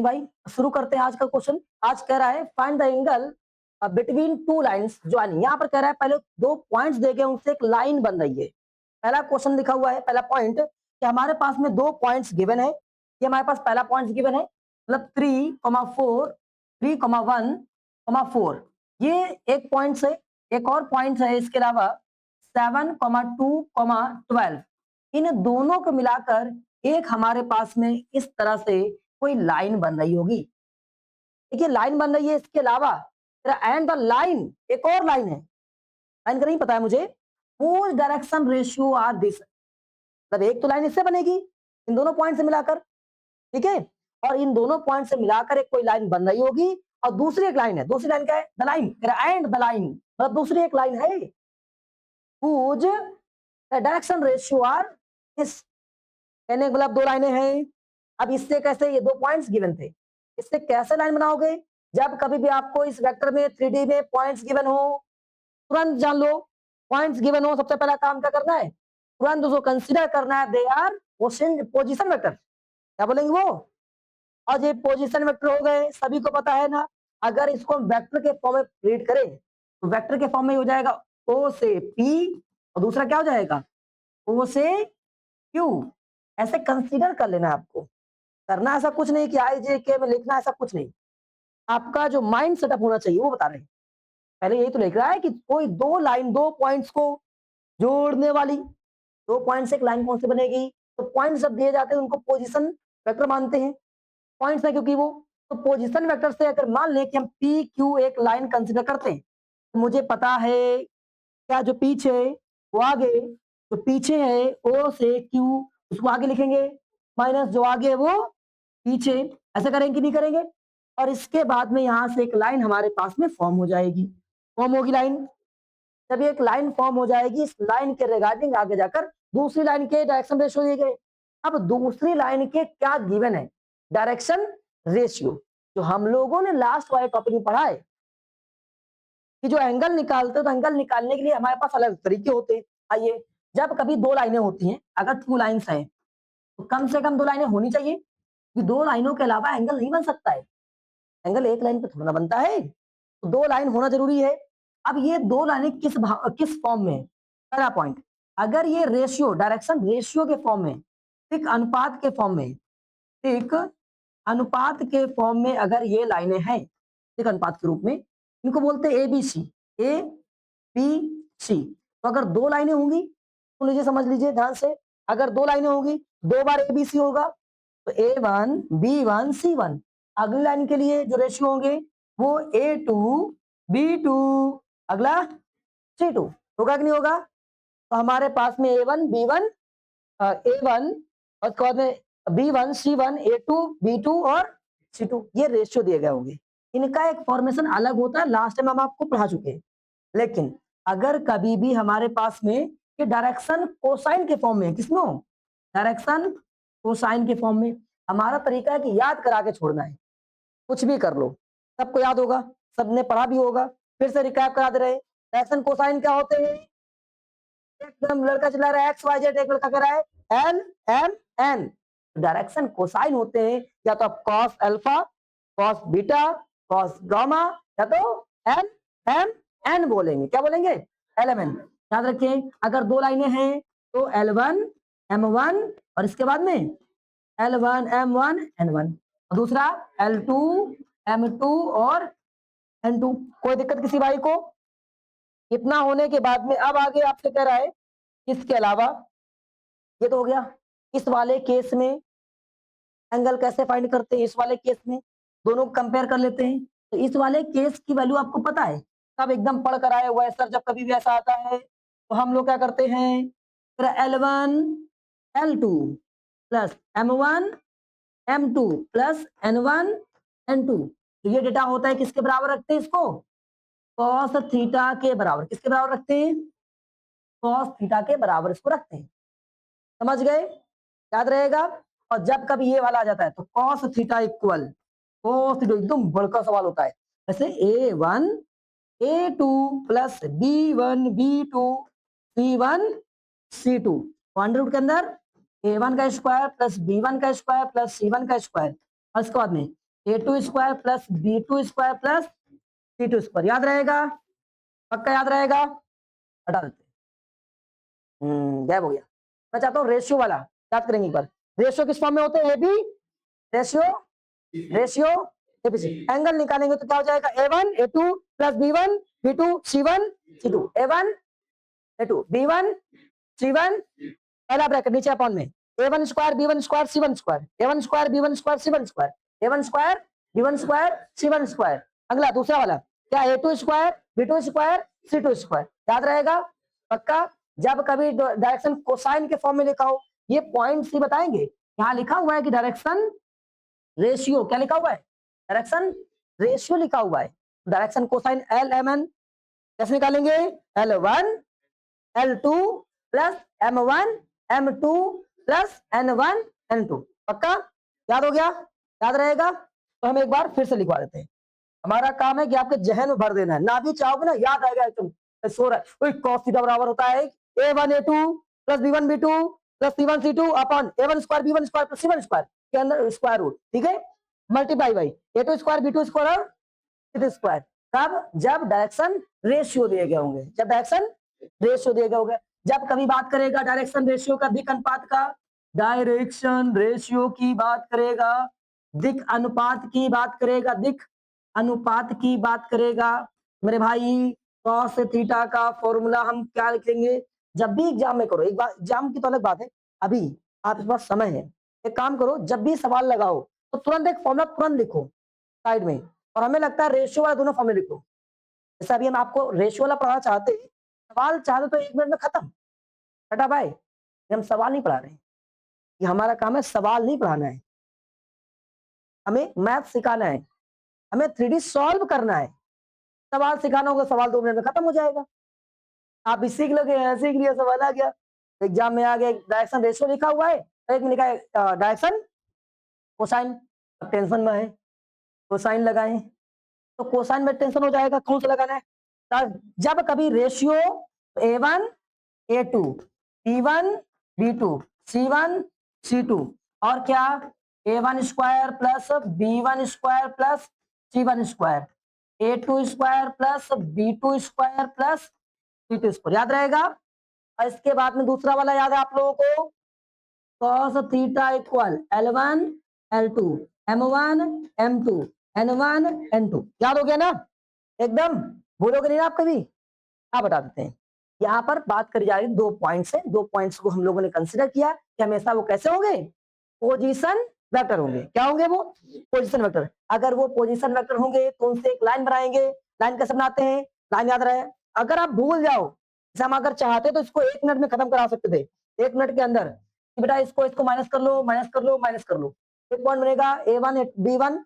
भाई शुरू करते हैं आज का क्वेश्चन। आज कह रहा है find the angle between two lines joining. यहाँ पर कह रहा है पहले दो पॉइंट्स देके उनसे एक लाइन बन रही है। पहला क्वेश्चन लिखा हुआ है, पहला पॉइंट कि हमारे पास में दो पॉइंट्स गिवन है। ये हमारे पास पहला पॉइंट गिवन है, मतलब 3,4 3,1,4। ये एक पॉइंट है। एक और पॉइंट है इसके अलावा 7,2,12। इन दोनों को मिलाकर एक हमारे पास में इस तरह से कोई लाइन बन रही होगी। देखिए लाइन बन रही है, इसके अलावा एंड द लाइन एक और लाइन है। लाइन का नहीं पता है मुझे। whose direction ratio are this, मतलब एक तो लाइन इससे बनेगी इन दोनों पॉइंट से मिलाकर, ठीक है। और इन दोनों पॉइंट से मिलाकर एक कोई लाइन बन रही होगी और दूसरी एक लाइन है। दूसरी लाइन क्या है? The line and the line, मतलब दूसरी एक लाइन है whose direction ratio are this. कहने का मतलब दो लाइनें हैं। अब इससे कैसे, ये दो पॉइंट्स गिवन थे, इससे कैसे लाइन बनाओगे? जब कभी भी आपको इस वेक्टर में 3D में पॉइंट्स गिवन हो, तुरंत जान लो पॉइंट्स गिवन हो, सबसे पहला काम क्या करना है? तुरंत उसको कंसीडर करना है, दे आर पोजीशन वेक्टर। क्या बोलेंगे वो? और ये पोजीशन वेक्टर हो गए, सभी को पता है ना। अगर इसको हम वेक्टर के फॉर्म में रीड करें तो वेक्टर के फॉर्म में हो जाएगा ओ से पी और दूसरा क्या हो जाएगा? ओ से क्यू। ऐसे कंसीडर कर लेना आपको। करना ऐसा कुछ नहीं कि आई जे के में लिखना, ऐसा कुछ नहीं। आपका जो माइंड सेटअप होना चाहिए वो बता रहे हैं। पहले यही तो लिख रहा है कि कोई दो लाइन, दो पॉइंट्स को जोड़ने वाली, दो पॉइंट्स से एक लाइन कौन सी बनेगी? तो पॉइंट्स जब दिए जाते हैं उनको पोजीशन वेक्टर मानते हैं। पॉइंट्स है क्योंकि वो, तो पोजीशन वेक्टर से अगर मान लें कि हम पी क्यू एक लाइन कंसीडर करते हैं, तो मुझे पता है क्या जो पीछे वो आगे, जो पीछे है ओ से क्यू उसको आगे लिखेंगे, माइनस जो आगे है वो पीछे। ऐसा करेंगे कि नहीं करेंगे? और इसके बाद में यहां से एक लाइन हमारे पास में फॉर्म हो जाएगी। फॉर्म होगी लाइन। जब ये एक लाइन फॉर्म हो जाएगी, इस लाइन के रिगार्डिंग आगे जाकर दूसरी लाइन के डायरेक्शन रेशियो दिए गए। अब दूसरी लाइन के क्या गिवन है? Direction ratio. जो हम लोगों ने लास्ट वाले टॉपिक में पढ़ा है कि जो एंगल निकालते हैं, तो एंगल निकालने के लिए हमारे पास अलग तरीके होते हैं। आइए, जब कभी दो लाइनें होती हैं, अगर टू लाइन्स हैं तो कम से कम दो लाइनें होनी चाहिए, कि दो लाइनों के अलावा एंगल नहीं बन सकता है। एंगल एक लाइन पे थोड़ा ना बनता है, तो दो लाइन होना जरूरी है। अब ये दो लाइनें किस फॉर्म में? पहला पॉइंट, अगर ये रेशियो, डायरेक्शन रेशियो के फॉर्म में, एक अनुपात के फॉर्म में, एक अनुपात के फॉर्म में अगर ये लाइनें हैं, एक अनुपात के रूप में, इनको बोलते हैं ए बी सी। तो अगर दो लाइनें होंगी तो लीजिए, समझ लीजिए ध्यान से, अगर दो लाइनें होंगी, दो बार ए बी सी होगा तो A1 B1 C1। अगली लाइन के लिए जो रेशियो होंगे वो A2 B2, अगला C2। होगा कि नहीं होगा? तो हमारे पास में A1 B1 A1 और उसके बाद में B1 C1 A2 B2 और C2, ये रेशियो दिए गए होंगे। इनका एक फॉर्मेशन अलग होता है, लास्ट टाइम हम आपको पढ़ा चुके हैं। लेकिन अगर कभी भी हमारे पास में ये डायरेक्शन कोसाइन के फॉर्म में, किसमें हो? डायरेक्शन कोसाइन के फॉर्म में। हमारा तरीका है कि याद करा के छोड़ना है, कुछ भी कर लो, सबको याद होगा, सबने पढ़ा भी होगा। फिर से रिकैप करा दे रहे हैं। डायरेक्शन कोसाइन क्या होते हैं? एकदम लड़का चला रहा है एक्स वाई जेड, एक लड़का कर रहा है L M N. Direction cosine होते हैं या तो आप cos alpha, cos beta, cos gamma, या तो एल एम एन बोलेंगे। क्या बोलेंगे? L M N. याद रखें, अगर दो लाइनें हैं तो L1 M1 और इसके बाद में L1 M1 N1 और दूसरा L2 M2 और N2। कोई दिक्कत किसी भाई को? इतना होने के बाद में अब आगे आपसे कह रहा है इसके अलावा, ये तो हो गया। इस वाले केस में एंगल कैसे फाइंड करते हैं? इस वाले केस में दोनों को कंपेयर कर लेते हैं। तो इस वाले केस की वैल्यू आपको पता है, सब एकदम पढ़ कर आए हुआ है सर। जब कभी भी ऐसा आता है तो हम लोग क्या करते हैं, L1 L2 plus M1 M2 plus N1 N2। तो ये डेटा होता है किसके बराबर रखते हैं इसको? कॉस थीटा के बराबर। किसके बराबर रखते हैं? कॉस थीटा के बराबर इसको रखते हैं। समझ गए? याद रहेगा। और जब कभी ये वाला आ जाता है तो cos theta equal cos theta, एकदम बड़का सवाल होता है। जैसे A1 A2 plus B1 B2 C1 C2, under root के अंदर A1 का स्क्वायर प्लस B1 का स्क्वायर प्लस C1 का स्क्वायर, और इसके बाद में A2 square plus B2 square plus C2 square. याद रहेगा? पक्का याद रहेगा? हटा देते हैं। गैप हो गया। मैं चाहता हूँ रेशियो वाला याद करेंगे एक बार। रेशियो किस फॉर्म में होते हैं? AB ratio ratio ABC. Angle निकालेंगे तो क्या हो जाएगा? A1 A2 plus B1 B2 C1 C2। A1 A2 B1 C1 पहला ब्रैकेट नीचे अपॉन में A1 square B1 square C1 square A1 square B1 square C1 square A1 square B1 square C1 square. अगला दूसरा वाला क्या? A2 square B2 square C2 square. याद रहेगा? पक्का? जब कभी डायरेक्शन कोसाइन के फॉर्म में लिखा हो, ये पॉइंट्स ही बताएंगे। यहाँ लिखा हुआ है कि डायरेक्शन रेशियो, क्या लिखा हुआ है? डायरेक्शन रेशियो लिखा हुआ है। डायरेक्शन कोसाइन LMN कैसे निकालेंगे? L1 L2 plus M1 M2 plus N1 N2। पक्का याद हो गया? याद रहेगा? तो हम एक बार फिर से लिखवा देते हैं। हमारा काम है कि आपके जहन में भर देना है, ना भी चाहोगे ना याद आएगा एकदम। सो रहा है cos थीटा बराबर होता है A1 A2 plus B1 B2 plus C1 C2 upon A1 square B1 square plus C1 square के अंदर स्क्वायर रूट, ठीक है, multiply by A2 square B2 square और C2 स्क्वायर। कब? जब डायरेक्शन रेशियो दिए गए होंगे। जब डायरेक्शन रेशियो दिए गए होंगे। जब कभी बात करेगा डायरेक्शन रेशियो का, दिक् अनुपात का, डायरेक्शन रेशियो की बात करेगा, दिक् अनुपात की बात करेगा, दिक् अनुपात की बात करेगा मेरे भाई, cos थीटा का फॉर्मूला हम क्या लिखेंगे? जब भी एग्जाम में करो, एक बार एग्जाम की तो अलग बात है, अभी आपके पास समय है, एक काम करो, जब भी सवाल लगाओ तो तुरंत एक फॉर्मूला तुरंत लिखो साइड में, और हमें लगता है रेशियो वाला दोनों फॉर्मूले लिखो। जैसे अभी हम आपको रेशियो वाला पढ़ाना चाहते हैं, सवाल चाहते तो 1 मिनट में खत्म। हटा भाई, ये हम सवाल नहीं पढ़ा रहे हैं, ये हमारा काम है सवाल नहीं पढ़ाना है, हमें मैथ सिखाना है, हमें 3D सॉल्व करना है। सवाल सिखाना होगा, सवाल 2 मिनट में खत्म हो जाएगा। आप भी सीख लोगे, सीख लिया, सवाल आ गया, एग्जाम में आ गया, डायरेक्शन रेशियो लिखा हुआ है, एक में लिखा है डायरेक्शन कोसाइन। टेंशन में है, कोसाइन लगाएं तो कोसाइन में टेंशन हो जाएगा, कौन सा लगाना है? जब कभी ratio A1 A2 B1 B2 C1 C2 और क्या A1 square plus B1 square plus C1 square A2 square plus B2 square plus C2 square. याद रहेगा? और इसके बाद में दूसरा वाला याद है आप लोगों को? cos theta equal L1 L2 M1 M2 N1 N2। याद हो गया ना? एकदम भूलोगे नहीं ना आप कभी। आप बता देते हैं, यहाँ पर बात करी जा रही है 2 पॉइंट्स है, 2 पॉइंट्स को हम लोगों ने कंसिडर किया कि हमेशा वो कैसे होंगे? पोजीशन वेक्टर होंगे। क्या होंगे वो? Position vector. अगर वो पोजीशन वेक्टर होंगे तो उनसे एक लाइन बनाएंगे। लाइन कैसे बनाते हैं? लाइन याद रहे, अगर आप भूल जाओ, जैसे हम अगर चाहते तो इसको 1 मिनट में खत्म करा सकते थे, 1 मिनट के अंदर, कि बेटा इसको माइनस कर लो, माइनस कर लो, माइनस कर लो, एक पॉइंट बनेगा A1 B1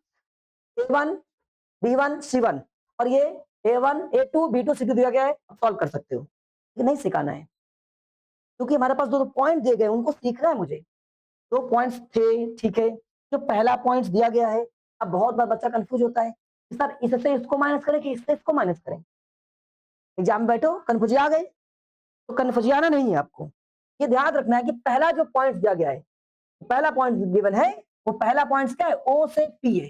A1 B1 C1 और ये A1 A2 B2 C2 दिया गया है, सॉल्व कर सकते हो। ये नहीं सिखाना है, क्योंकि हमारे पास 2 पॉइंट दिए गए, उनको सीखना है मुझे। 2 पॉइंट्स थे, ठीक है, जो पहला पॉइंट दिया गया है, अब बहुत बार बच्चा कंफ्यूज होता है कि सर इससे इसको माइनस करें कि इससे इसको माइनस करें। एग्जाम में बैठो कंफ्यूज आ गए तो कंफ्यूज आना नहीं है आपको, ये ध्यान रखना है कि पहला जो पॉइंट दिया गया है, पहला पॉइंट गिवन है, वो पहला पॉइंट क्या है? O से P है।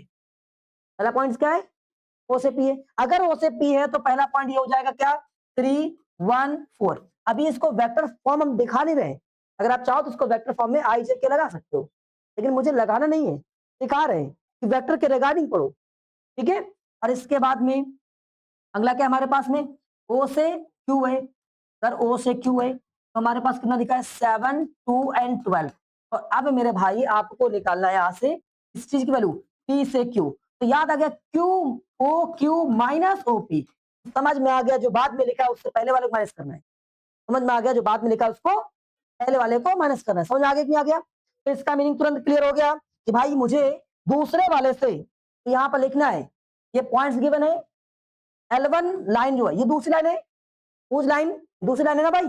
पहला पॉइंट क्या है? O से P है। अगर O से P है तो पहला पॉइंट ये हो जाएगा क्या? 3 1 4। अभी इसको वेक्टर फॉर्म हम दिखा नहीं रहे, अगर आप चाहो तो इसको वेक्टर फॉर्म में आई जे के लगा सकते हो, लेकिन मुझे लगाना नहीं है, दिखा रहे हैं कि वेक्टर के रिगार्डिंग पढ़ो, ठीक है। और इसके बाद में अगला क्या हमारे पास में? O से Q है। अगर O से Q है तो हमारे पास कितना दिखा है? 7 2 एंड 12। और अब मेरे भाई आपको निकालना है यहाँ से इस चीज की वैल्यू, P से Q। तो याद आ गया Q O Q minus OP। समझ में आ गया? जो बाद में लिखा है उससे पहले वाले को माइनस करना है। समझ में आ गया? जो बाद में लिखा है उसको पहले वाले को माइनस करना है। समझ में आ गया कि नहीं आ गया? तो इसका मीनिंग तुरंत क्लियर हो गया कि भाई मुझे दूसरे वाले से तो यहाँ पर लिखना है, ये पॉइंट्स गिवन है, L1 लाइन जो है ये दूसरी लाइन है, उस लाइन दूसरी लाइन है ना भाई।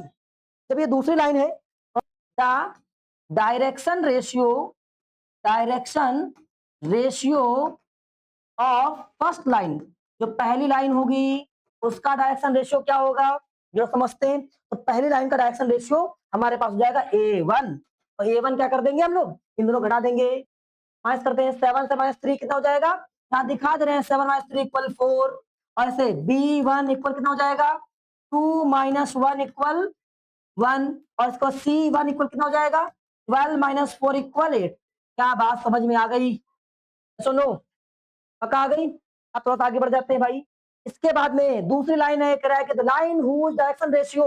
जब ये दूसरी लाइन है, direction ratio of first line, जो पहली लाइन होगी उसका डायरेक्शन रेशियो क्या होगा जो समझते हैं? तो पहली लाइन का डायरेक्शन रेशियो हमारे पास हो जाएगा A1, और A1 क्या कर देंगे हम लोग? इन दोनों घटा देंगे, माइनस करते हैं, 7 से -3 कितना हो जाएगा, यहाँ दिखा दे रहे हैं 7 - 3 = 4। और ऐसे B1 इक्वल कितना हो जाएगा, 2 - 1 इक्वल 1। और इसको C1 इक्वल कितना हो जाएगा, 12 - 4 इक्वल 8। क्या बात समझ में आ गई, सुनो, पक्का आ गई। अब थोड़ा सा आगे बढ़ जाते हैं भाई। इसके बाद में दूसरी लाइन है, कह रहा है कि the line whose direction ratio.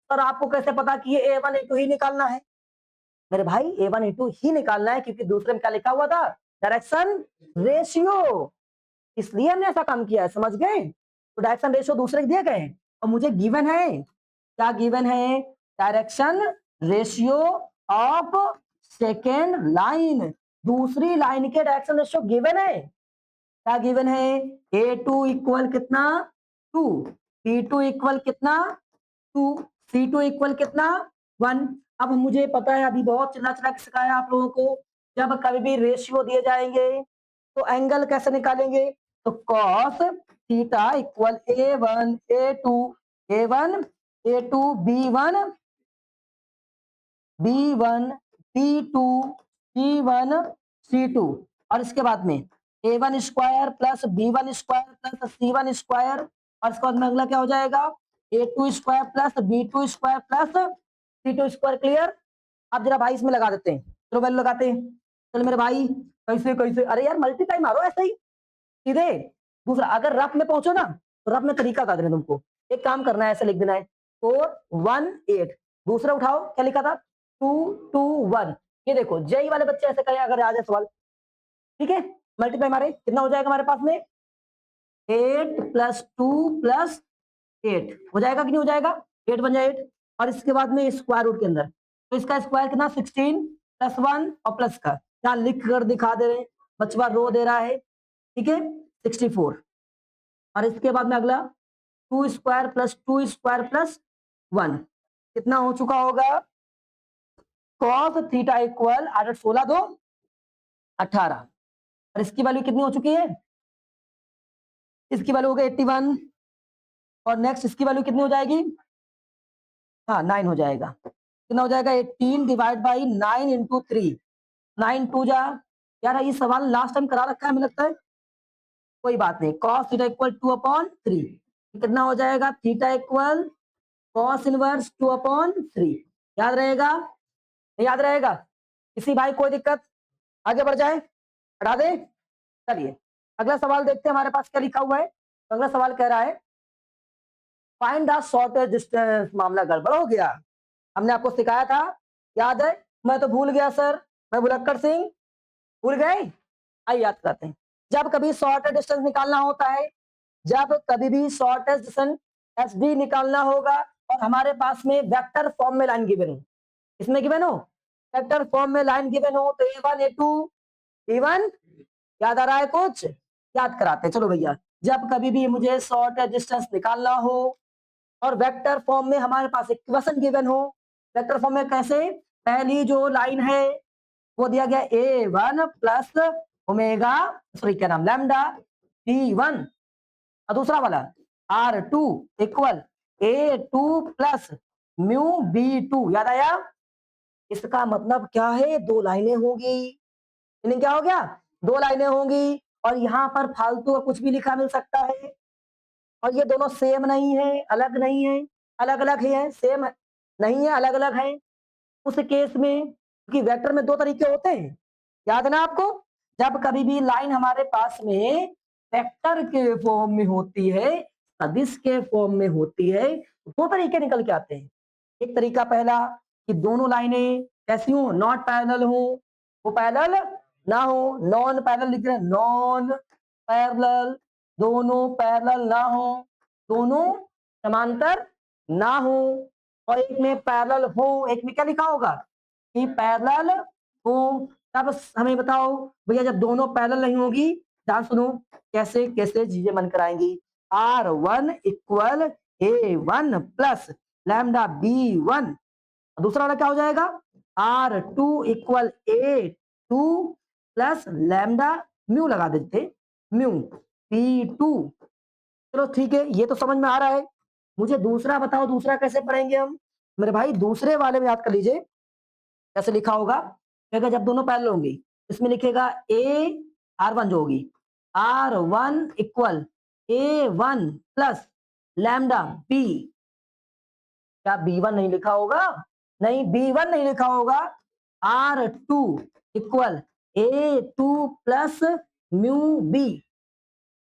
Sir आपको कैसे पता कि ये A1 A2 ही निकालना है, मेरे भाई A1 A2 ही निकालना है, क्योंकि दूसरे में क्या लिखा हुआ था, डायरेक्शन रेशियो, इसलिए हमने ऐसा काम किया है, समझ गए। तो डायरेक्शन रेशियो दूसरे के दिए गए हैं और मुझे गिवन है, क्या गिवन है, direction ratio of second line, दूसरी लाइन के डायरेक्शन रेशियो गिवन है। क्या गिवन है, A2 इक्वल कितना 2, B2 इक्वल कितना 2, C2 इक्वल कितना 1। अब मुझे पता है, अभी बहुत चिल्ला चिल्ला के सिखाया आप लोगों को, जब कभी भी रेशियो दिए जाएंगे तो एंगल कैसे निकालेंगे, तो cos theta equal A1 A2 A1 A2 B1 B1 B2 C1 C2। और इसके बाद में A1 square plus B1 square plus C1 square. और इसके बाद में अगला क्या हो जाएगा, A2 square plus B2 square plus C2 square. Clear. अब जरा भाई इसमें लगा देते हैं, चलो वैल्यू लगाते हैं। चलो मेरे भाई, कैसे कैसे, अरे यार मल्टीप्लाई मारो ऐसे ही सीधे। दूसरा, अगर रफ में पहुंचो ना, तो रफ में तरीका बता देना तुमको, एक काम करना है, ऐसे लिख देना है 418। दूसरा उठाओ, क्या लिखा था, 221। ये देखो जेई वाले बच्चे ऐसे करें अगर आ जाए सवाल, ठीक है। मल्टीप्लाई मारे कितना हो जाएगा हमारे पास में, 8 + 2 + 8 हो जाएगा कि नहीं हो जाएगा, 8 बन जाए 8। और इसके बाद में स्क्वायर रूट के अंदर, तो इसका स्क्वायर कितना, 16 + 1 और प्लस का, यहाँ लिख कर दिखा दे रहे हैं, बचवा रो दे रहा है, ठीक है, 64। और इसके बाद में अगला 2 स्क्वायर प्लस 2 स्क्वायर प्लस 1 कितना हो चुका होगा, cos थीटा इक्वल 8 16 2 18। और इसकी वैल्यू कितनी हो चुकी है, इसकी वैल्यू हो गई 81। और नेक्स्ट इसकी वैल्यू कितनी हो जाएगी, हाँ 9 हो जाएगा। कितना हो जाएगा, 18 डिवाइड बाई 9 इंटू 3, 9 2 जा, यार ये सवाल लास्ट टाइम करा रखा है हमें लगता है, कोई बात नहीं। cos थीटा इक्वल 2/3 कितना हो जाएगा, थीटा इक्वल cos इनवर्स 2/3। याद रहेगा, याद रहेगा, किसी भाई कोई दिक्कत, आगे बढ़ जाए, हटा दे। चलिए अगला सवाल देखते हैं हमारे पास क्या लिखा हुआ है। तो अगला सवाल कह रहा है, फाइंड द शॉर्टेस्ट डिस्टेंस। मामला गड़बड़ हो गया, हमने आपको सिखाया था, याद है, मैं तो भूल गया सर, मैं भुलक्कड़ सिंह, भूल गए। आइए याद करते हैं, जब कभी शॉर्टेस्ट डिस्टेंस निकालना होता है, जब कभी भी शॉर्टेस्ट डिस्टेंस SD निकालना होगा और हमारे पास में वेक्टर फॉर्म में लाइन गिवन हो, इसमें गिवन हो, वेक्टर फॉर्म में लाइन गिवन हो, तो A1 A2 B1, याद आ रहा है कुछ, याद कराते हैं। चलो भैया, जब कभी भी मुझे शॉर्टेस्ट डिस्टेंस निकालना हो और वेक्टर फॉर्म में हमारे पास एक इक्वेशन गिवन हो, वेक्टर फॉर्म में कैसे, पहली जो लाइन है वो दिया गया A1 प्लस ओमेगा, सॉरी क्या नाम, लैम्डा B1। और दूसरा वाला R2 equal A2 plus mu B2। याद आया, इसका मतलब क्या है, दो लाइनें होंगी, इन्हें क्या हो गया, दो लाइनें होंगी। और यहाँ पर फालतू का कुछ भी लिखा मिल सकता है, और ये दोनों सेम नहीं है, अलग नहीं है, अलग अलग है, सेम नहीं है, अलग अलग है। उस केस में, क्योंकि वेक्टर में दो तरीके होते हैं, याद है ना आपको, जब कभी भी लाइन हमारे पास में वेक्टर के फॉर्म में होती है, सदिश के फॉर्म में होती है, दो तरीके निकल के आते हैं। एक तरीका पहला कि दोनों लाइनें कैसी हो, नॉट पैरेलल हो, वो पैरेलल ना हो, नॉन पैरेलल लिख रहे हैं, नॉन पैरेलल, दोनों पैरेलल ना हो, दोनों समांतर ना हो। और एक में पैरेलल हो, एक में क्या लिखा होगा कि पैरेलल हो। तब हमें बताओ भैया, जब दोनों पैरेलल नहीं होगी, ध्यान सुनो कैसे कैसे चीजें बन कर आएंगी। R1 equal A1 plus lambda B1। दूसरा वाला क्या हो जाएगा, R2 equal A2 plus lambda mu लगा देते, म्यू B2। चलो ठीक है, ये तो समझ में आ रहा है। मुझे दूसरा बताओ, दूसरा कैसे पढ़ेंगे हम, मेरे भाई दूसरे वाले में याद कर लीजिए कैसे लिखा होगा, जब दोनों पैरेलल होंगी, इसमें लिखेगा ए R1 जो होगी R1 equal A1 plus lambda B. क्या B1 नहीं लिखा होगा? नहीं, B1 नहीं लिखा होगा। R2 equal A2 plus mu B.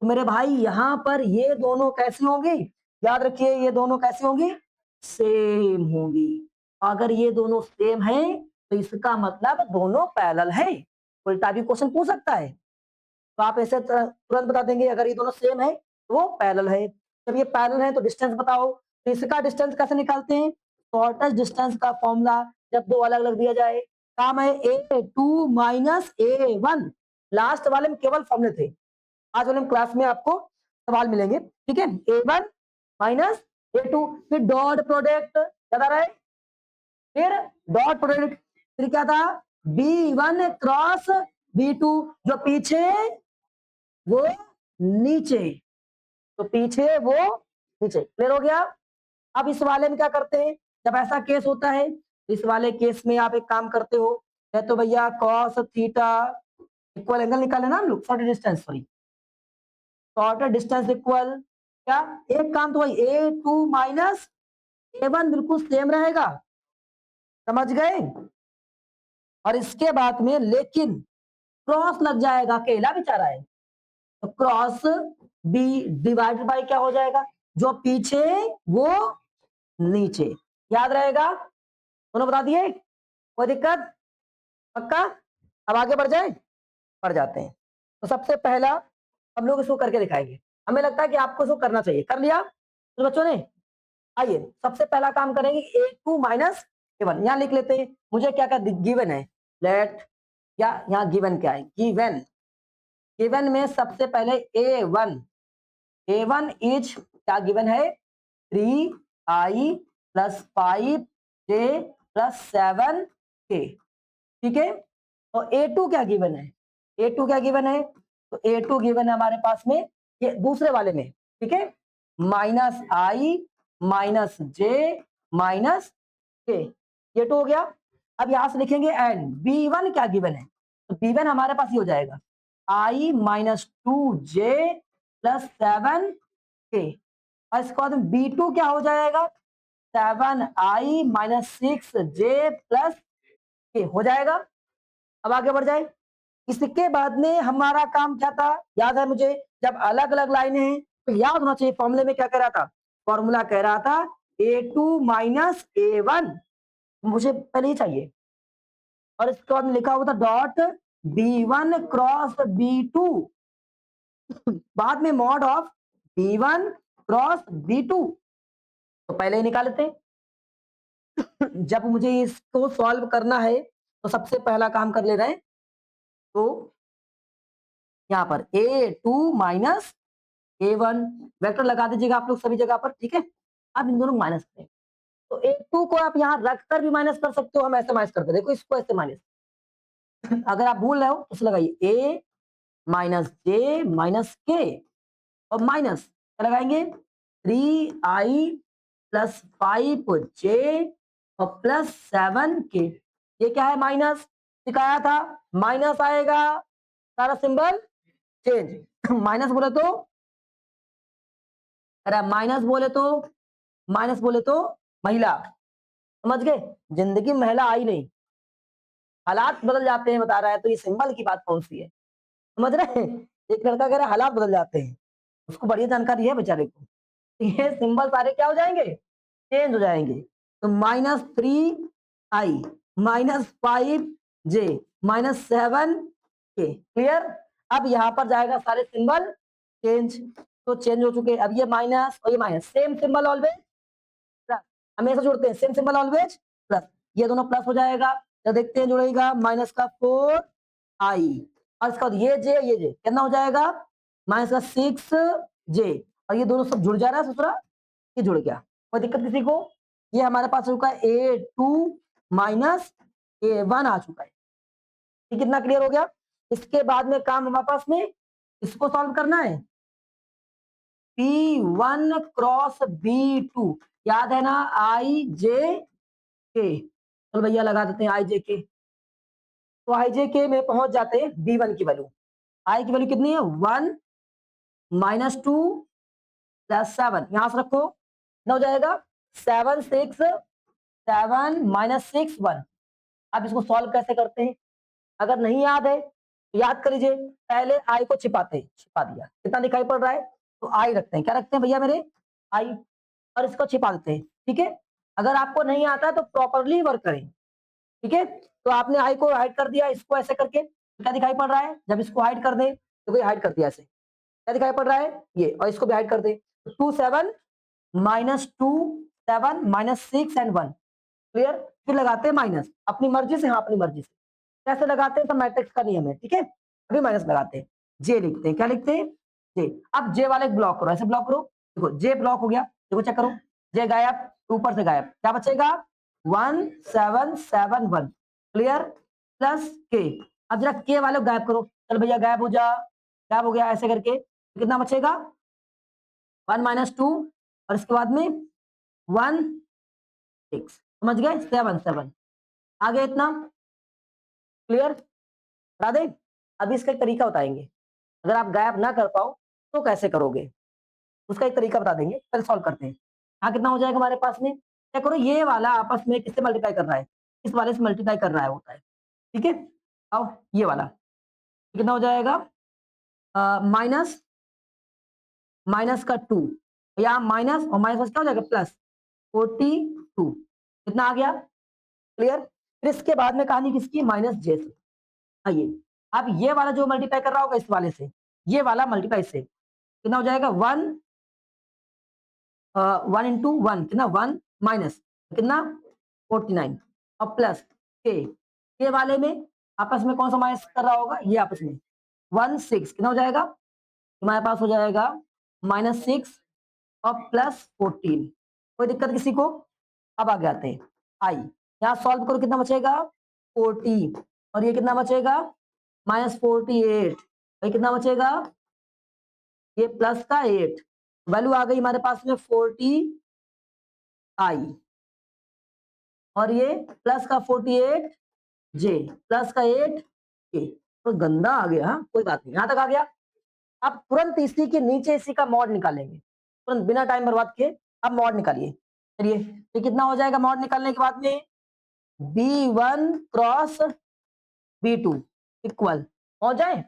तो मेरे भाई यहां पर ये दोनों कैसी होंगी? याद रखिए, ये दोनों कैसी होंगी? सेम होंगी। अगर ये दोनों सेम है तो इसका मतलब दोनों पैरेलल है। उल्टा भी क्वेश्चन पूछ सकता है, तो आप ऐसे तुरंत बता देंगे अगर ये दोनों सेम है तो वो पैरेलल है। जब ये पैरेलल है तो डिस्टेंस बताओ। तो इसका डिस्टेंस कैसे निकालते हैं? शॉर्टेस्ट डिस्टेंस का फॉर्मूला जब दो अलग अलग दिया जाए, काम है A2 माइनस A1। लास्ट वाले में केवल फॉर्मूले थे, आज वाले क्लास में आपको सवाल मिलेंगे। ठीक है, A1 माइनस A2, फिर डॉट प्रोडक्ट याद आ रहा है, फिर डॉट प्रोडक्ट, फिर क्या था? B1 क्रॉस B2, जो पीछे वो नीचे, तो पीछे वो नीचे। क्लियर हो गया? अब इस वाले में क्या करते हैं जब ऐसा केस होता है? इस वाले केस में आप एक काम करते हो, या तो भैया कॉस थीटा इक्वल एंगल निकाले ना हम लोग, short distance, sorry shorter distance equal क्या? एक काम तो भाई A2 माइनस A1 बिल्कुल सेम रहेगा, समझ गए? और इसके बाद में लेकिन क्रॉस लग जाएगा, अकेला बेचारा है, तो क्रॉस बी डिवाइडेड बाय क्या हो जाएगा? जो पीछे वो नीचे। याद रहेगा? दोनों बता दिए, कोई दिक्कत? पक्का? अब आगे बढ़ जाए, बढ़ जाते हैं। तो सबसे पहला हम लोग इसको करके दिखाएंगे, हमें लगता है कि आपको इसको करना चाहिए। कर लिया तो बच्चों ने? आइए सबसे पहला काम करेंगे A2 माइनस A1, यहां लिख लेते हैं। मुझे क्या क्या गिवन है, लेट, या यहाँ गिवन क्या है? गिवन, गिवन में सबसे पहले A1 इज क्या गिवन है? 3i plus 5j plus 7k। ठीक है, और A2 क्या गिवन है? A2 क्या गिवन है? तो A2 गिवन है हमारे पास में ये दूसरे वाले में, ठीक है, माइनस आई माइनस जे माइनस के, ये टू हो गया। अब यहां से लिखेंगे एंड B1 क्या गिवन है? तो B1 हमारे पास ये हो जाएगा I minus 2j plus 7k, और इसके बाद B2 क्या हो जाएगा? 7i माइनस 6j प्लस के हो जाएगा। अब आगे बढ़ जाए। इसके बाद में हमारा काम क्या था, याद है मुझे? जब अलग अलग लाइनें हैं तो याद होना चाहिए फॉर्मूले में क्या कह रहा था? फॉर्मूला कह रहा था A2 माइनस A1, मुझे पहले ही चाहिए। और इसके बाद में लिखा हुआ था डॉट B1 क्रॉस B2, बाद में mod of B1 cross B2, तो पहले ही निकाल लेते हैं। जब मुझे इसको सॉल्व करना है तो सबसे पहला काम कर ले रहे हैं, तो यहाँ पर A2 माइनस A1 वेक्टर लगा दीजिएगा आप लोग सभी जगह पर, ठीक है। अब इन दोनों माइनस करें, तो A2 को आप यहाँ रखकर भी माइनस कर सकते हो, हम ऐसे माइनस करते, देखो इसको ऐसे माइनस। अगर आप भूल रहे हो तो लगाइए A minus J minus K, और माइनस क्या लगाएंगे? 3i प्लस 5j और प्लस 7k, ये क्या है? माइनस सिखाया था, माइनस आएगा, सारा सिंबल चेंज। माइनस बोले तो, अरे माइनस बोले तो महिला, समझ गए? जिंदगी में महिला आई नहीं, हालात बदल जाते हैं बता रहा है, तो ये सिंबल की बात कौन सी है? समझ रहे हैं? एक लड़का कह रहा है हालात बदल जाते हैं, उसको बढ़िया जानकारी है बेचारे को। ये सिंबल सारे क्या हो जाएंगे? चेंज हो जाएंगे। तो minus 3i minus 5j minus 7k, clear? अब यहाँ पर जाएगा सारे सिंबल चेंज, तो चेंज हो चुके। अब ये माइनस और ये minus, same symbol always plus, हमेशा जोड़ते हैं सेम सिंबल ऑलवेज प्लस, ये दोनों प्लस हो जाएगा। तो देखते हैं जुड़ेगा माइनस का 4i, और इसके बाद ये जे कितना हो जाएगा? माइनस का 6j, और ये दोनों सब जुड़ जा रहा है ससुरा, ये जुड़ गया, कोई दिक्कत किसी को? ये हमारे पास हो चुका है A2 माइनस A1 आ चुका है। ये कितना क्लियर हो गया? इसके बाद में काम हमारे पास में इसको सॉल्व करना है, P1 क्रॉस B2, याद है ना? I J K, चलो भैया लगा देते हैं I J K। तो आई जे के में पहुंच जाते हैं B1 की वैल्यू। आई की वैल्यू कितनी है 1 -2 + 7, यहां से रखो कितना हो जाएगा 7 6 7 -6 1। अब इसको सॉल्व कैसे करते हैं? अगर नहीं याद है तो याद कर लीजिए। पहले आई को छिपा दिया, कितना दिखाई पड़ रहा है, तो आई रखते हैं। क्या रखते हैं भैया मेरे? आई। और इसको छिपा देते हैं। ठीक है, अगर आपको नहीं आता है तो प्रॉपरली वर्क करें। ठीक है, तो आपने आई को हाइड कर दिया, इसको ऐसे करके क्या दिखाई पड़ रहा है? जब इसको हाइड कर दे तो कोई हाइड कर दिया ऐसे, क्या दिखाई पड़ रहा है ये, और इसको भी हाइड कर दे। 2 7 -2 7 -6 एंड 1। क्लियर? फिर लगाते हैं माइनस अपनी मर्जी से। हाँ, अपनी मर्जी से कैसे लगाते हैं तो मैट्रिक्स का नियम है। ठीक है, अभी माइनस लगाते हैं, जे लिखते हैं। क्या लिखते हैं? जे। अब जे वाले ब्लॉक करो, ऐसे ब्लॉक करो। देखो जे ब्लॉक हो गया, देखो चेक करो, जे गायब, ऊपर से गायब, क्या बचेगा 1 7 7 1। क्लियर? प्लस के। अब जरा के वाले गायब करो, चल भैया गायब हो जा, गायब हो गया, ऐसे करके कितना बचेगा 1 -2 और इसके बाद में 1 6। समझ गए? 7 7 आगे इतना। क्लियर? बता दें? अभी इसका एक तरीका बताएंगे, अगर आप गायब ना कर पाओ तो कैसे करोगे, उसका एक तरीका बता देंगे। पहले सॉल्व करते हैं। यहाँ कितना हो जाएगा हमारे पास में? क्या करो, ये वाला आपस में किससे मल्टीप्लाई कर रहा है? इस वाले से मल्टीप्लाई कर रहा है होता है। ठीक है, आओ ये वाला कितना हो जाएगा माइनस माइनस का 2, यहाँ माइनस और माइनस क्या हो जाएगा प्लस 42। कितना आ गया? क्लियर? फिर इसके बाद में कहानी किसकी? माइनस जे से। आइए, अब ये वाला जो मल्टीप्लाई कर रहा होगा इस वाले से, ये वाला मल्टीप्लाई से कितना हो जाएगा 1 1 इंटू 1 कितना 1 माइनस कितना 49 और प्लस के वाले में आपस में कौन सा माइनस कर रहा होगा? ये आपस में 1 6 कितना हो जाएगा हमारे पास? हो जाएगा -6 और प्लस 14। कोई दिक्कत किसी को? अब आगे आते हैं। आई यहाँ सॉल्व करो, कितना बचेगा 40 और ये कितना बचेगा -48। भाई कितना बचेगा? ये प्लस का 8। वैल्यू आ गई हमारे पास में 40 आई और ये प्लस का 48 जे प्लस का 8 के। तो गंदा आ गया। हाँ कोई बात नहीं, यहां तक आ गया। अब तुरंत इसी के नीचे इसी का मॉड निकालेंगे, तुरंत बिना टाइम बर्बाद किए। अब मॉड निकालिए। चलिए, ये कितना हो जाएगा मॉड निकालने के बाद में? B1 क्रॉस B2 इक्वल हो जाए,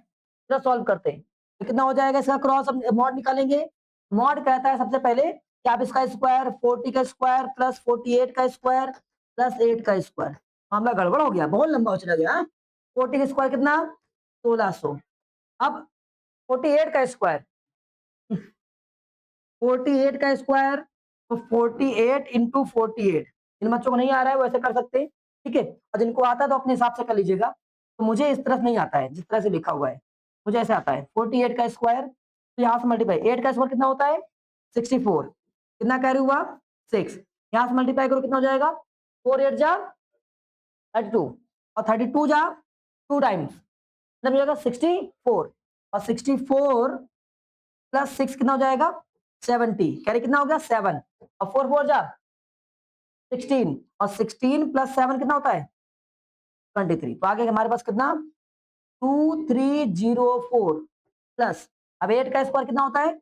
सॉल्व करते हैं। तो कितना हो जाएगा इसका क्रॉस? मॉड निकालेंगे। मॉड कहता है सबसे पहले कि आप इसका स्क्वायर 40 का स्क्वायर प्लस 48 का स्क्वायर प्लस 8 का स्क्वायर। मामला गड़बड़ हो गया, बहुत लंबा हो चला गया। 40 का स्क्वायर कितना 1600। अब 48 का स्क्वायर 48 का स्क्वायर तो 48 इंटू 48। इन बच्चों को नहीं आ रहा है वो ऐसे कर सकते हैं। ठीक है, और जिनको आता है तो अपने हिसाब से कर लीजिएगा। तो मुझे इस तरह से नहीं आता है जिस तरह से लिखा हुआ है, मुझे ऐसे आता है 48 का स्क्वायर, तो यहाँ से मल्टीप्लाई 8 का स्क्वायर कितना होता है 64। कितना कैरी हुआ 6। यहाँ से मल्टीप्लाई करो कितना हो जाएगा 4 8 जा 32 और 32 जा 2 टाइम्स मतलब हो जाएगा 64 और 64 प्लस 6 कितना हो जाएगा 70। कैरी कितना हो गया 7 और 4 4 जा 16 और 16 प्लस 7 कितना होता है 23। तो आगे हमारे पास कितना 2304 प्लस अब 8 का स्क्वायर कितना होता है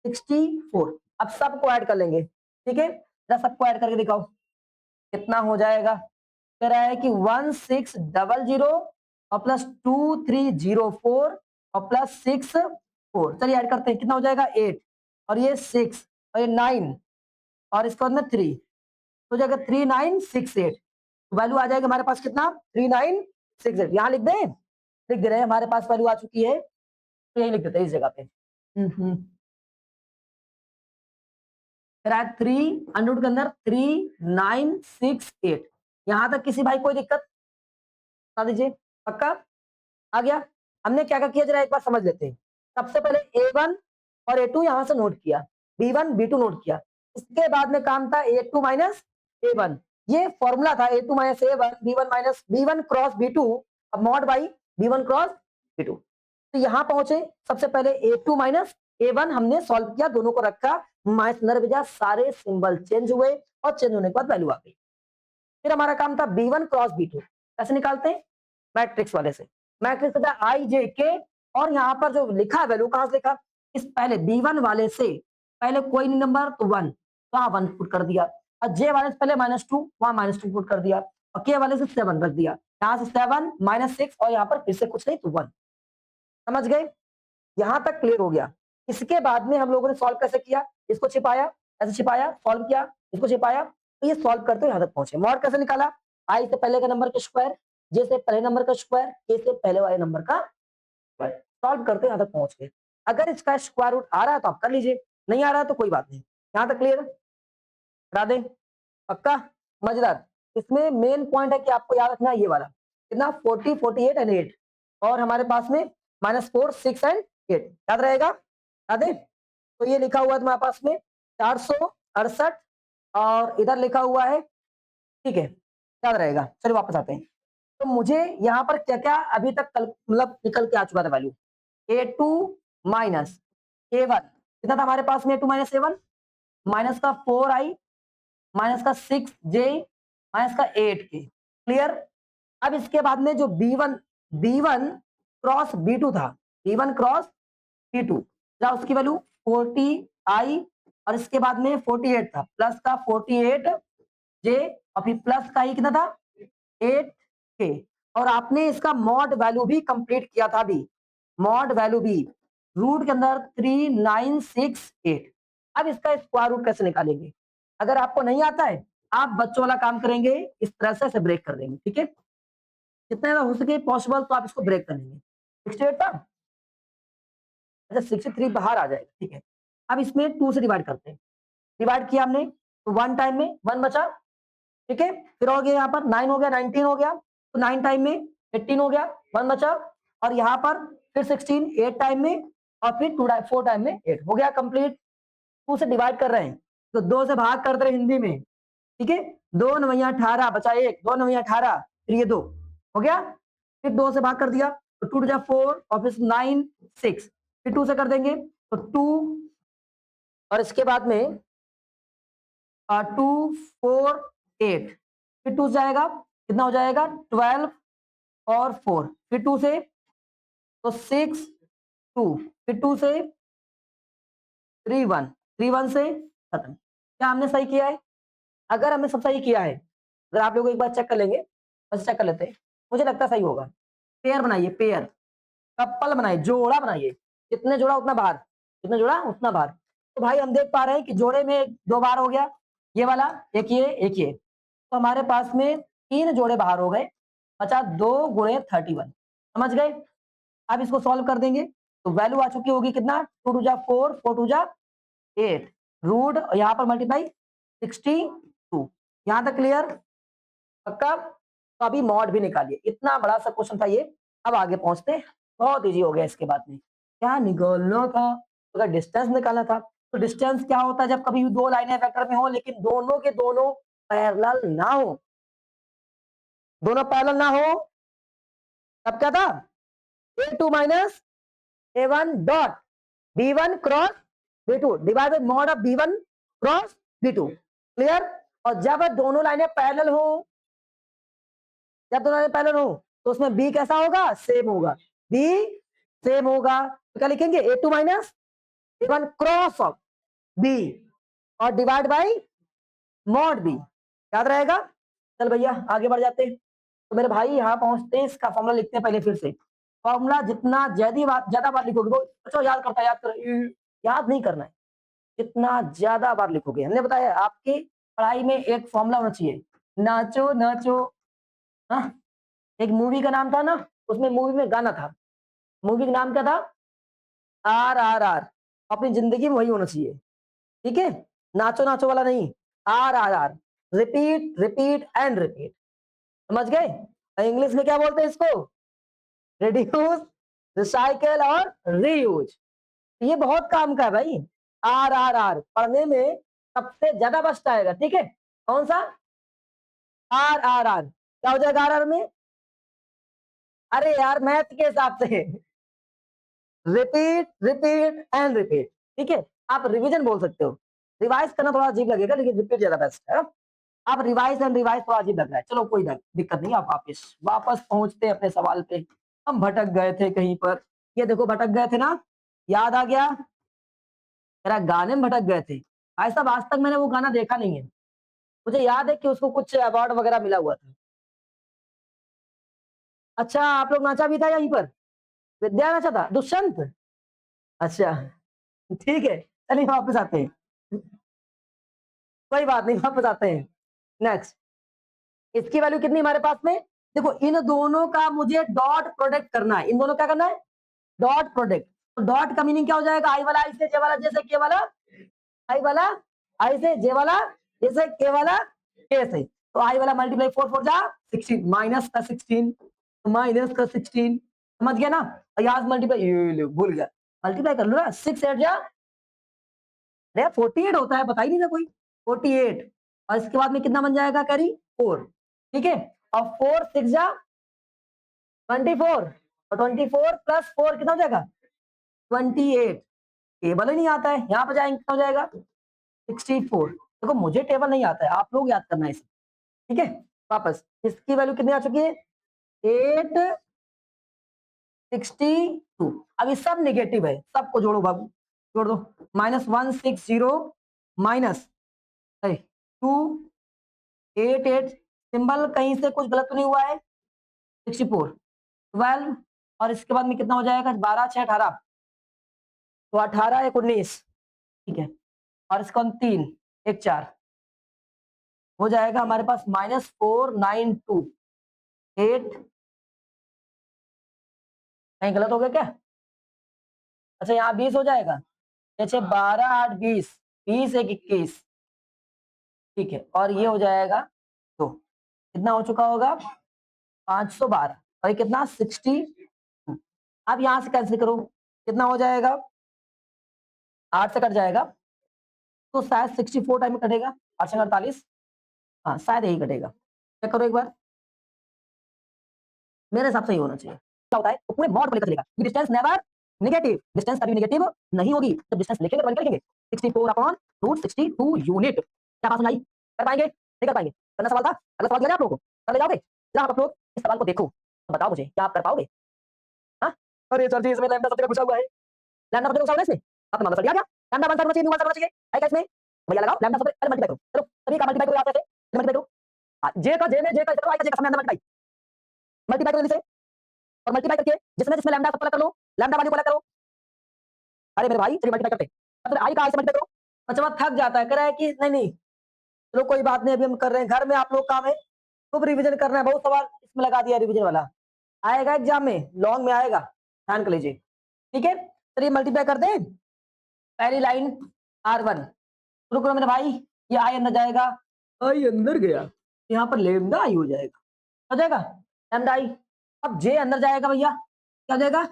64। अब सबको ऐड कर लेंगे। ठीक है, जरा सबको ऐड करके दिखाओ कितना हो जाएगा। कह रहा है कि 1600 और प्लस 2304 और प्लस 6 4। चलिए ऐड करते हैं, कितना हो जाएगा 8 और ये 6 और ये 9 और इसके बाद में 3 हो जाएगा 3968। वैल्यू आ जाएगा हमारे पास कितना 3968। यहाँ लिख दें? लिख दे रहे हैं, हमारे पास वैल्यू आ चुकी है तो यही लिख देते हैं इस जगह पे। थ्री अंडर के अंदर 3968। यहां तक किसी भाई कोई दिक्कत बता दीजिए, पक्का आ गया। हमने क्या क्या किया जरा एक बार समझ लेते हैं। सबसे पहले A1 और A2 यहां से नोट किया, B1 B2 नोट किया। इसके बाद में काम था A2 माइनस A1। ये फॉर्मूला था A2 minus A1 B1 minus B1 cross B2 अब mod by B1 cross B2। तो यहां पहुंचे, सबसे पहले A2 माइनस A1 हमने सॉल्व किया, दोनों को रखा, माइनस नर सारे सिंबल चेंज हुए और चेंज होने के बाद वैल्यू आ गई। फिर हमारा काम था B1 क्रॉस B2 कैसे निकालते हैं। मैट्रिक्स वाले से। मैट्रिक्स होता है आई जे के, और यहाँ पर जो लिखा है वैल्यू कहाँ से लिखा, इस पहले B1 वाले से पहले कोई नहीं नंबर तो 1, तो वहां 1 पुट कर दिया, और जे वाले से पहले -2, वहां -2 पुट कर दिया, और के वाले से 7 रख दिया, यहाँ से 7 -6, और यहाँ पर फिर से कुछ नहीं तो 1। समझ गए? यहां तक क्लियर हो गया। इसके बाद में हम लोगों ने सॉल्व कैसे किया, इसको छिपाया, ऐसे छिपाया, सॉल्व किया, इसको छिपाया, तो ये सॉल्व करते हुए यहां तक पहुंचे। मॉड कैसे निकाला, आई से पहले का नंबर का स्क्वायर, जे से पहले नंबर का स्क्वायर, के से पहले वाले नंबर का स्क्वायर, सॉल्व करते यहां तक पहुंच गए। अगर इसका स्क्वायर रूट आ रहा है तो आप कर लीजिए, नहीं आ रहा है तो कोई बात नहीं। यहां तक क्लियर करा दें, पक्का मजेदार। इसमें मेन पॉइंट है कि आपको याद रखना है ये वाला, कितना 40, 48 एंड 8, और हमारे पास में -4, 6 एंड 8 याद रहेगा, याद है? तो ये लिखा हुआ है तुम्हारे पास में 468, और इधर लिखा हुआ है, ठीक है, याद रहेगा। चलिए वापस आते हैं। तो मुझे यहाँ पर क्या क्या अभी तक मतलब निकल के आ चुका था वैल्यू, A2 माइनस A1 कितना था हमारे पास में, A2 माइनस A1, माइनस का 4i, माइनस का 6j, माइनस का 8k, क्लियर। अब इसके बाद में जो B1 क्रॉस B2 था, B1 क्रॉस B2, क्या उसकी वैल्यू 40i, और इसके बाद में 48 था, प्लस का 48j, और फिर प्लस का ही कितना था 8k, और आपने इसका मॉड वैल्यू भी कंप्लीट किया था अभी, मॉड वैल्यू भी रूट के अंदर 3968। अब इसका स्क्वायर रूट कैसे निकालेंगे, अगर आपको नहीं आता है आप बच्चों वाला काम करेंगे, इस तरह से ऐसे ब्रेक कर देंगे, ठीक है, जितना ज्यादा हो सके पॉसिबल तो आप इसको ब्रेक कर लेंगे। 68 था, अच्छा 63 बाहर आ जाएगा, ठीक है। अब इसमें 2 से डिवाइड करते हैं, डिवाइड किया हमने तो 1 टाइम में 1 बचा, ठीक है, फिर हो गया यहाँ पर 9 हो गया, 19 हो गया, तो 9 टाइम में 18 हो गया, 1 बचा, और यहाँ पर फिर 16 8 टाइम में, और फिर 4 टाइम में 8 हो गया कंप्लीट। 2 से डिवाइड कर रहे हैं तो 2 से भाग कर दे रहे हिंदी में, ठीक है, 2 9 18 बचा 1, 2 9 18, फिर ये 2 हो गया, फिर 2 से भाग कर दिया तो 2 जा 4, और फिर 9 6, फिर 2 से कर देंगे तो 2, और इसके बाद में 2 4 8, फिर 2 जाएगा कितना हो जाएगा 12, और 4, फिर 2 से तो 6 2, फिर 2 से 3 1, 3 1 से खत्म। क्या हमने सही किया है? अगर हमने सब सही किया है, अगर आप लोग एक बार चेक कर लेंगे, बस चेक कर लेते हैं, मुझे लगता है सही होगा। पेयर बनाइए, पेयर कपल बनाइए, जोड़ा बनाइए, जितने जोड़ा उतना बाहर, जितने जोड़ा उतना बाहर। तो भाई हम देख पा रहे हैं कि जोड़े में 2 बार हो गया, ये वाला एक ये एक ये, तो हमारे पास में 3 जोड़े बाहर हो गए, बचा 2 गुणे 31। समझ गए? अब इसको सॉल्व कर देंगे तो वैल्यू आ चुकी होगी कितना 2 2 जा 4, 4 2 जा 8, रूट यहाँ पर मल्टीप्लाई 62। यहाँ तक क्लियर, पक्का? तो अभी मॉड भी निकालिए, इतना बड़ा सा क्वेश्चन था ये। अब आगे पहुंचते हैं, बहुत इजी हो गया। इसके बाद में क्या निकालना था, अगर डिस्टेंस निकालना था तो डिस्टेंस क्या होता है जब कभी 2 लाइनें वेक्टर में हो लेकिन दोनों के दोनों पैरेलल ना हो, दोनों पैरेलल ना हो तब क्या था A2 minus A1 dot B1 cross B2 divide by mod of B1 cross B2, clear. और जब दोनों लाइनें पैरेलल हो, जब दोनों लाइनें पैरेलल हो तो उसमें B कैसा होगा, सेम होगा, B सेम होगा, तो क्या लिखेंगे A2 minus A1 cross of B और डिवाइड बाय मॉड B, याद रहेगा। चल भैया आगे बढ़ जाते हैं। तो मेरे भाई यहाँ पहुंचते हैं, इसका फॉर्मूला लिखते हैं पहले फिर से। फॉर्मूला जितना ज्यादा बार लिखोगे वो अच्छा याद करता है, याद कर, याद नहीं करना है, जितना ज्यादा बार लिखोगे। हमने बताया आपकी पढ़ाई में एक फॉर्मूला होना चाहिए, नाचो नाचो। हाँ, एक मूवी का नाम था ना, उसमें मूवी में गाना था, मूवी का नाम क्या था, RRR। अपनी जिंदगी में वही होना चाहिए, ठीक है, नाचो नाचो वाला नहीं, RRR, repeat repeat and repeat. समझ गए? इंग्लिश में क्या बोलते हैं इसको, रिड्यूस, रिसाइकल और रीयूज। ये बहुत काम का है भाई। RRR पढ़ने में सबसे ज्यादा बचता आएगा, ठीक है, कौन सा RRR, क्या हो जाएगा RR में, अरे यार मैथ के हिसाब से रिपीट रिपीट एंड रिपीट, ठीक है। आप रिवीजन बोल सकते हो, रिवाइज करना थोड़ा अजीब लगेगा लेकिन रिपीट ज्यादा बेस्ट है। आप रिवाइज एंड रिवाइज तो अजीब लग रहा है, चलो कोई दिक्कत नहीं, आप वापस वापस पहुंचते हैं अपने सवाल पे। हम भटक गए थे कहीं पर, ये देखो भटक गए थे ना, याद आ गया, मेरा गाने में भटक गए थे। भाई साहब आज तक मैंने वो गाना देखा नहीं है, मुझे याद है कि उसको कुछ अवार्ड वगैरह मिला हुआ था। अच्छा आप लोग नाचा भी था यहीं पर, विद्या नाचा था, दुष्यंत, अच्छा ठीक है, चलिए वापस आते हैं, कोई बात नहीं वापस आते हैं। नेक्स्ट, इसकी वैल्यू कितनी हमारे पास में, देखो इन दोनों का मुझे डॉट प्रोडक्ट करना है, इन दोनों क्या करना है, डॉट प्रोडक्ट। तो डॉट का मीनिंग क्या हो जाएगा, आई वाला आई से जे वाला, जैसे के वाला आई वाला आई से जे वाला, जैसे के वाला के से। तो आई वाला मल्टीप्लाई 4 4 जा 16, माइनस का 16, माइनस का 16, समझ गया ना। और यहाँ से मल्टीप्लाई, ये भूल गया, मल्टीप्लाई कर लो ना, 6 8 जा, अरे 48 होता है, पता ही नहीं था कोई, 48। और इसके बाद में कितना बन जाएगा कैरी, 4, ठीक है। और 4 6 जा 24, और 24 प्लस 4 कितना हो जाएगा, 28। टेबल ही नहीं आता है, यहाँ पर जाएंगे कितना हो जाएगा, 64। देखो मुझे टेबल नहीं आता है, आप लोग याद करना है इसे, ठीक है। वापस इसकी वैल्यू कितनी आ चुकी है, 862। अब ये सब नेगेटिव है, सबको जोड़ो बाबू, जोड़ दो, -160 माइनस 288, सिंबल कहीं से कुछ गलत तो नहीं हुआ है, 64 12, और इसके बाद में कितना हो जाएगा, 12 6 18, तो 18 1 19, ठीक है। और इसका 3 1 4 हो जाएगा हमारे पास -4928, कहीं गलत हो गया क्या, अच्छा यहाँ 20 हो जाएगा, अच्छा 12 8 20, 20 1 21, ठीक है। और ये हो जाएगा तो कितना हो चुका होगा, 512, और ये कितना 60। अब यहाँ से कैंसिल करो, कितना हो जाएगा, 8 से कट जाएगा, तो शायद 64 टाइम में कटेगा, 8 से 48, हाँ शायद यही कटेगा, चेक करो एक बार, मेरे हिसाब से ही होना चाहिए। क्या होता है, तो पूरे मॉड को लेकर चलेगा, डिस्टेंस नेवर नेगेटिव, डिस्टेंस कभी नेगेटिव नहीं होगी, जब डिस्टेंस लिखेंगे तो लिखेंगे 64 अपॉन रूट 62 यूनिट। क्या बात सुनाई, कर पाएंगे नहीं कर पाएंगे, करना सवाल था, अगला सवाल दिया आप लोगों को, कर ले जाओगे, जरा आप लोग इस सवाल को देखो, तो बताओ मुझे क्या आप कर पाओगे। हाँ अरे सर जी इसमें लैम्डा सब जगह पूछा हुआ है, लैम्डा सब जगह पूछा हुआ है इसमें, आप नंबर दिया क्या, लैम्डा 1 चाहिए, न्यू 1 चाहिए, है क्या इसमें, भैया लगाओ लैम्डा सब पहले मल्टीप्लाई करो, चलो सभी का मल्टीप्लाई करो, आप कैसे मल्टीप्लाई करो, जे का जे में, जे का करो, आई का जे का सामने मल्टीप्लाई, मल्टीप्लाई करो इसे, और मल्टीप्लाई करके जिसमें जिसमें लैम्डा सब कर लो, लैम्डा वैल्यू को अलग करो, अरे मेरे भाई चलिए मल्टीप्लाई करते, मतलब आई का आई से मल्टीप्लाई करो। अच्छा बात थक जाता है, कह रहा है कि नहीं नहीं चलो कोई बात नहीं, अभी हम कर रहे हैं, घर में आप लोग काम है, खूब रिवीजन करना है, बहुत सवाल इसमें लगा दिया रिवीजन वाला, आएगा एग्जाम में, लॉन्ग में आएगा, ध्यान कर लीजिए, ठीक है। चलिए मल्टीप्लाई कर दें, पहली लाइन R1, शुरू करो मेरे भाई, ये आई अंदर जाएगा, आई अंदर गया, यहाँ पर लेमडा आई हो जाएगा लेमडा आई। अब जे अंदर जाएगा भैया, क्या हो जाएगा,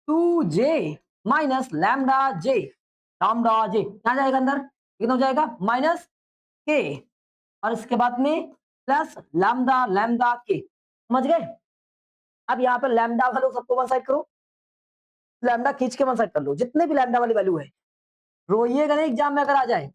2J माइनस लैम्डा जे, लैम्डा जे क्या जाएगा अंदर, कितना हो जाएगा, माइनस के, और इसके बाद में प्लस लैम्डा लैम्डा के, समझ गए। अब यहाँ पर लैम्डा वालों सबको वन साइड करो, लैम्डा खींच के वन साइड कर लो, जितने भी लैम्डा वाली वैल्यू है, रोइएगा नहीं एग्जाम में अगर आ जाए,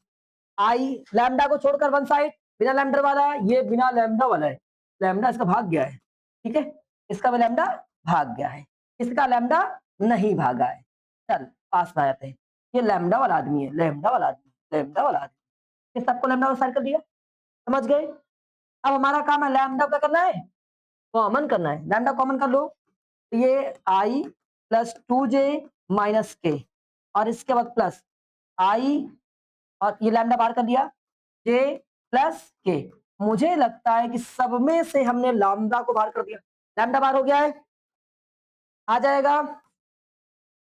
आई लैम्डा को छोड़कर वन साइड, बिना लैम्डा वाला है, ये बिना लैम्डा वाला है, लैम्डा इसका भाग गया है, ठीक है, इसका भी लैम्डा भाग गया है, इसका लैम्डा नहीं भागा है, चल पास में आते हैं, ये लैम्डा वाला आदमी है, लैम्डा वाला आदमी, लैम्डा वाला आदमी, इस सबको लैम्डा साइड कर दिया, समझ गए। अब हमारा काम है लैम्डा क्या करना है, कॉमन करना है, लैम्डा कॉमन कर लो, तो ये आई प्लस 2J माइनस के, और इसके बाद प्लस आई, और ये लैम्डा बाहर कर दिया, जे प्लस के, मुझे लगता है कि सब में से हमने लैम्डा को बाहर कर दिया, लैम्डा बाहर हो गया है, आ जाएगा।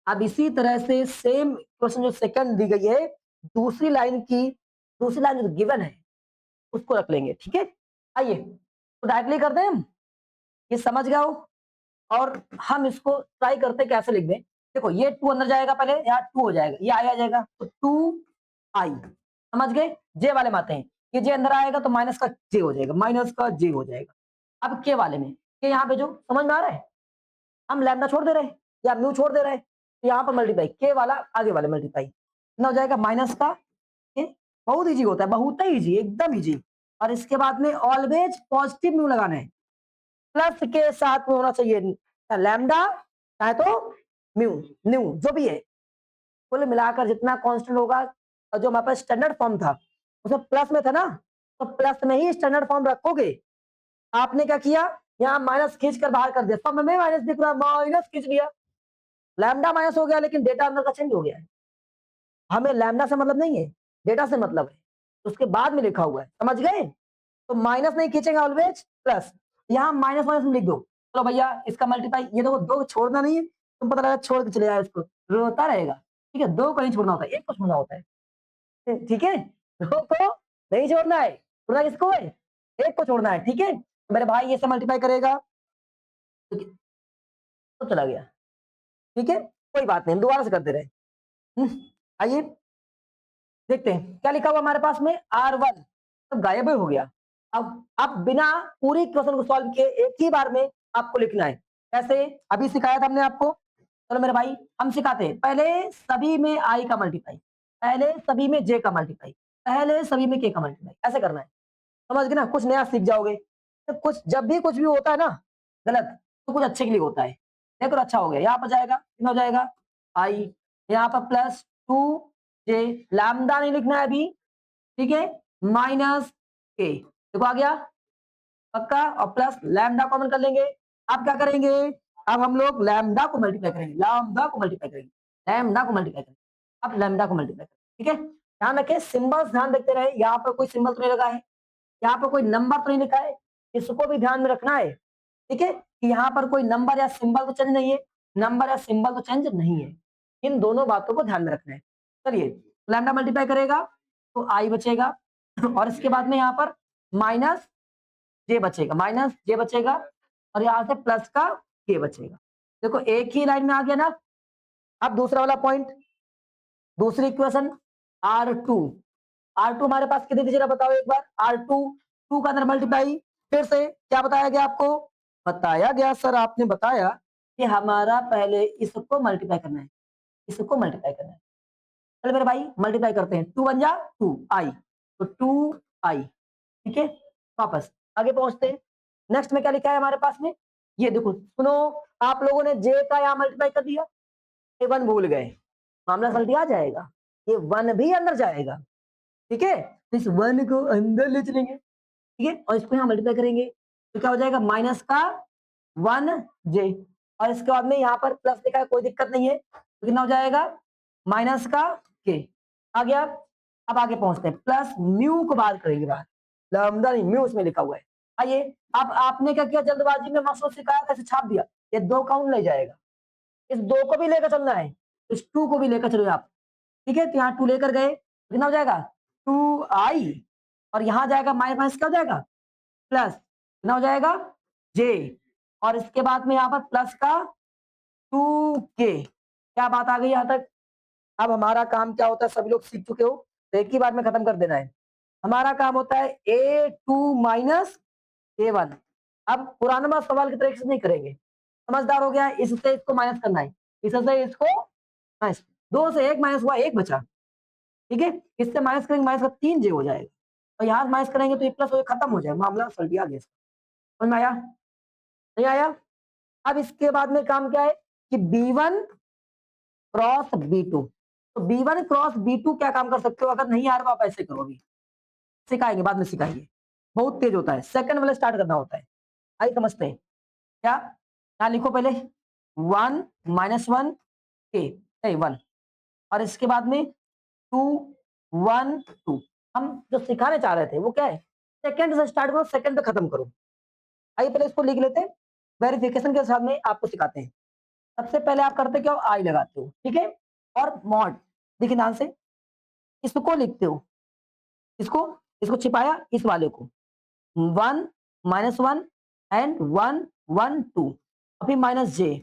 अब इसी तरह से सेम क्वेश्चन जो सेकंड दी गई है, दूसरी लाइन की, दूसरी लाइन जो गिवन है उसको रख लेंगे, ठीक है। आइए तो डायरेक्टली करते हैं हम, ये समझ गए हो, और हम इसको ट्राई करते कैसे लिख दें, देखो ये 2 अंदर जाएगा, पहले यहाँ 2 हो जाएगा, ये आ जाएगा, तो 2i, समझ गए, जे वाले में आते हैं, ये जे अंदर आएगा तो माइनस का जे हो जाएगा, माइनस का जे हो जाएगा। अब के वाले में, के यहाँ पे जो समझ में आ रहा है, हम लैम्डा छोड़ दे रहे हैं या म्यू छोड़ दे रहे हैं, तो यहाँ पर मल्टीप्लाई, के वाला आगे वाले मल्टीप्लाई, कितना हो जाएगा, माइनस का के, बहुत ईजी होता है, बहुत ही ईजी, एकदम ईजी। और इसके बाद में ऑलवेज पॉजिटिव म्यू लगाना है, प्लस के साथ में होना चाहिए लैम्डा चाहे तो म्यू, न्यू जो भी है। कुल मिलाकर जितना कांस्टेंट होगा, और जो हमारे पास स्टैंडर्ड फॉर्म था उसमें प्लस में था ना, तो प्लस में ही स्टैंडर्ड फॉर्म रखोगे। आपने क्या किया, यहाँ माइनस खींच कर बाहर कर दिया, सब में माइनस दिख रहा, माइनस खींच लिया, लैम्डा माइनस हो गया, लेकिन डेटा अंदर का चेंज हो गया है। हमें लैम्डा से मतलब नहीं है, डेटा से मतलब है, उसके बाद में लिखा हुआ है, समझ गए। तो माइनस नहीं खींचेंगे, ऑलवेज प्लस, यहाँ माइनस माइनस में लिख दो। चलो भैया इसका मल्टीप्लाई, ये देखो दो छोड़ना नहीं है, तुम पता लगा छोड़ के चले जाओ, इसको रोता रहेगा, ठीक है, दो को नहीं छोड़ना होता है, एक को छोड़ना होता है, ठीक है, दो को नहीं छोड़ना है, छोड़ना किसको है, एक को छोड़ना है, ठीक है। मेरे भाई ये से मल्टीप्लाई करेगा तो चला गया, ठीक है, कोई बात नहीं, हम दोबारा से करते रहे। आइए देखते हैं क्या लिखा हुआ हमारे पास में, R1 तो गायब ही हो गया। अब बिना पूरी क्वेश्चन को सॉल्व किए एक ही बार में आपको लिखना है, कैसे अभी सिखाया था हमने आपको। चलो मेरे भाई हम सिखाते हैं, पहले सभी में I का मल्टीप्लाई, पहले सभी में J का मल्टीप्लाई, पहले सभी में K का मल्टीप्लाई, ऐसे करना है, समझ गए ना, कुछ नया सीख जाओगे। तो कुछ जब भी कुछ भी होता है ना गलत, तो कुछ अच्छे के लिए होता है। देखो अच्छा हो गया, यहाँ पर जाएगा कितना हो जाएगा I, यहाँ पर प्लस 2J, लैम्डा नहीं लिखना है अभी, ठीक है, माइनस के, देखो आ गया पक्का, और प्लस लैम्डा कॉमन कर लेंगे। अब क्या करेंगे, अब हम लोग लैम्डा को मल्टीप्लाई करेंगे, लैम्डा को मल्टीप्लाई करेंगे, लैम्डा को मल्टीप्लाई करेंगे, अब लैम्डा को मल्टीप्लाई करेंगे, ठीक है। ध्यान रखें, सिंबल्स ध्यान देखते रहे, यहाँ पर कोई सिंबल तो नहीं लगा है, यहाँ पर कोई नंबर तो नहीं लिखा है, इसको भी ध्यान में रखना है, ठीक है, कि यहाँ पर कोई नंबर या सिंबल तो चेंज नहीं है, नंबर या सिंबल तो चेंज नहीं है, इन दोनों बातों को ध्यान में रखना है। चलिए लैम्डा मल्टीप्लाई करेगा तो आई बचेगा, और इसके बाद में यहाँ पर माइनस जे बचेगा, माइनस जे बचेगा, और यहाँ से प्लस का के बचेगा। देखो एक ही लाइन में आ गया ना। अब दूसरा वाला पॉइंट, दूसरी इक्वेशन R2, R2 हमारे पास कितनी थी जरा बताओ एक बार, R2 2 का अंदर मल्टीप्लाई, फिर से क्या बताया गया आपको, बताया गया सर आपने बताया कि हमारा पहले इसको मल्टीप्लाई करना है, इसको मल्टीप्लाई करना है। चलो मेरे भाई मल्टीप्लाई करते हैं, 2 वन जा 2 आई, तो 2 आई, ठीक है, वापस आगे पहुंचते हैं। नेक्स्ट में क्या लिखा है हमारे पास में, ये देखो सुनो, आप लोगों ने जे का यहाँ मल्टीप्लाई कर दिया, ये 1 भूल गए, मामला पलटी आ जाएगा, ये 1 भी अंदर जाएगा, ठीक है, तो इस 1 को अंदर ले चलेंगे, ठीक है, और इसको यहाँ मल्टीप्लाई करेंगे तो क्या हो जाएगा, माइनस का 1J, और इसके बाद में यहाँ पर प्लस लिखा है, कोई दिक्कत नहीं है, तो कितना हो जाएगा माइनस का K आ गया। अब आगे पहुंचते हैं, प्लस म्यू को बाहर करेंगे, बाहर लैम्डा नहीं, म्यू उसमें लिखा हुआ है। आइए अब आपने क्या किया, जल्दबाजी में मास्टर सिखाया कैसे छाप दिया, ये 2 काउंट ले जाएगा, इस 2 को भी लेकर चलना है, इस 2 को भी लेकर चलो आप, ठीक है, तो यहाँ 2 लेकर गए, कितना हो जाएगा 2i, और यहाँ जाएगा माइनस माइनस क्या हो जाएगा प्लस, कितना हो जाएगा j, और इसके बाद में यहाँ पर प्लस का 2k। क्या बात आ गई यहाँ तक। अब हमारा काम क्या होता है, सभी लोग सीख चुके हो, तो एक ही बार में खत्म कर देना है। हमारा काम होता है a2 माइनस a1। अब पुराना वाला सवाल की तरीके से नहीं करेंगे, समझदार हो गया, इससे इसको माइनस करना है, इससे इसको माइनस, 2 से 1 माइनस हुआ, 1 बचा, ठीक है, इससे माइनस करेंगे, माइनस का 3J हो जाएगा, और यहाँ माइनस करेंगे तो ये प्लस हो खत्म हो जाएगा, मामला सल्टी आ गया। समझ में आया नहीं आया। अब इसके बाद में काम क्या है कि B1 क्रॉस B2, तो B1 क्रॉस B2 क्या काम कर सकते हो, अगर नहीं आ रहा आप ऐसे करो, अभी सिखाएंगे, बाद में सिखाएंगे, बहुत तेज होता है, सेकंड वाले स्टार्ट करना होता है। आइए समझते हैं क्या, यहाँ लिखो पहले 1 माइनस 1 के 1, और इसके बाद में 2 1 2, हम जो सिखाने चाह रहे थे वो क्या है, सेकंड से स्टार्ट करो, सेकंड पे खत्म करो। आइए पहले इसको लिख लेते हैं, वेरिफिकेशन के साथ में आपको सिखाते हैं। सबसे पहले आप करते क्या हो, आई लगाते हो, ठीक है, और मॉड, देखिए ध्यान से, इसको लिखते हो, इसको इसको छिपाया, इस वाले को 1 माइनस 1 एंड 1 1 2, और फिर माइनस जे,